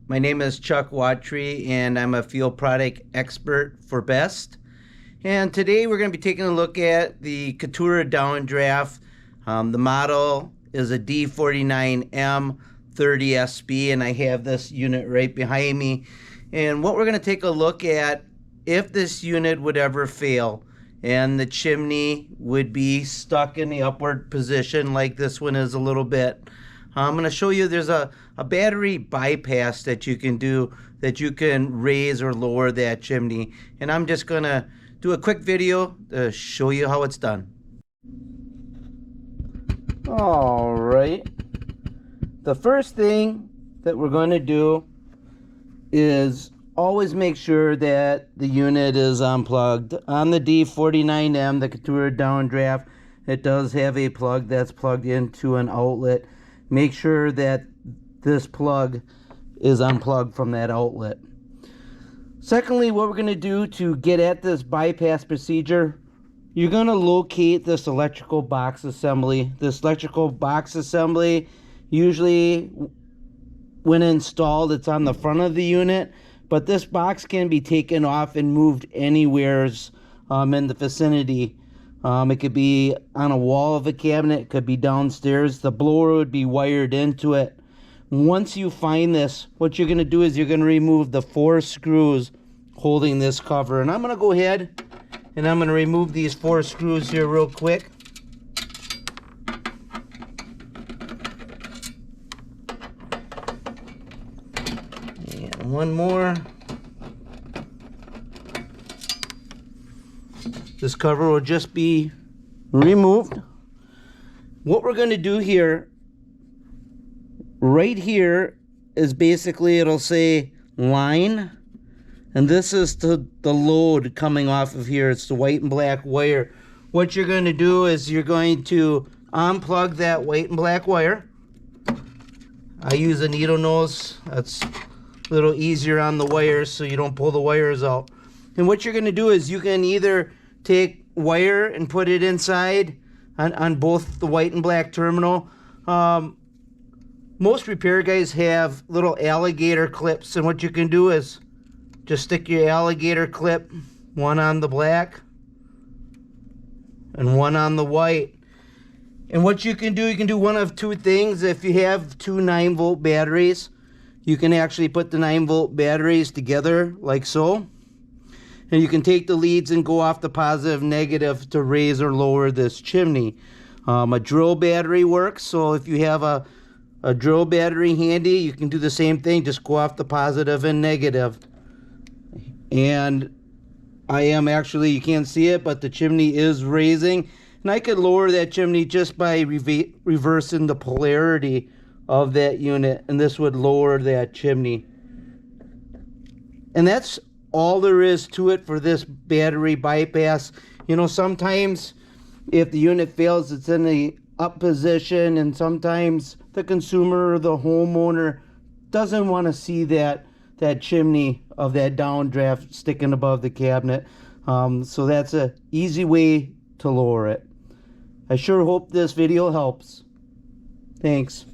My name is Chuck Watry and I'm a field product expert for Best. And today we're going to be taking a look at the Katura downdraft. The model is a D49M 30SB and I have this unit right behind me. And what we're going to take a look at, if this unit would ever fail and the chimney would be stuck in the upward position like this one is a little bit. I'm going to show you there's a battery bypass that you can do, that you can raise or lower that chimney. And I'm just going to do a quick video to show you how it's done. All right. The first thing that we're going to do is always make sure that the unit is unplugged. On the D49M, the Katura downdraft, it does have a plug that's plugged into an outlet. Make sure that this plug is unplugged from that outlet. Secondly, what we're going to do to get at this bypass procedure, you're going to locate this electrical box assembly. This electrical box assembly, usually when installed, it's on the front of the unit, but this box can be taken off and moved anywheres in the vicinity. It could be on a wall of a cabinet, it could be downstairs. The blower would be wired into it. Once you find this, what you're going to do is you're going to remove the 4 screws holding this cover. And I'm going to go ahead and I'm going to remove these 4 screws here real quick. And one more. This cover will just be removed. What we're going to do here, right here, is basically it'll say line. And this is the load coming off of here. It's the white and black wire. What you're going to do is you're going to unplug that white and black wire. I use a needle nose. That's a little easier on the wires so you don't pull the wires out. And what you're going to do is you can either take wire and put it inside on both the white and black terminal. Most repair guys have little alligator clips, and what you can do is just stick your alligator clip, one on the black and one on the white. And what you can do one of two things. If you have 2 9-volt batteries, you can actually put the 9-volt batteries together like so. And you can take the leads and go off the positive, negative to raise or lower this chimney. A drill battery works, so if you have a drill battery handy, you can do the same thing, just go off the positive and negative. And I am actually, you can't see it, but the chimney is raising. And I could lower that chimney just by reversing the polarity of that unit, and this would lower that chimney. And that's all there is to it for this battery bypass. You know, sometimes if the unit fails, it's in the up position, and sometimes the consumer or the homeowner doesn't want to see that chimney of that downdraft sticking above the cabinet. So that's an easy way to lower it. I sure hope this video helps. Thanks.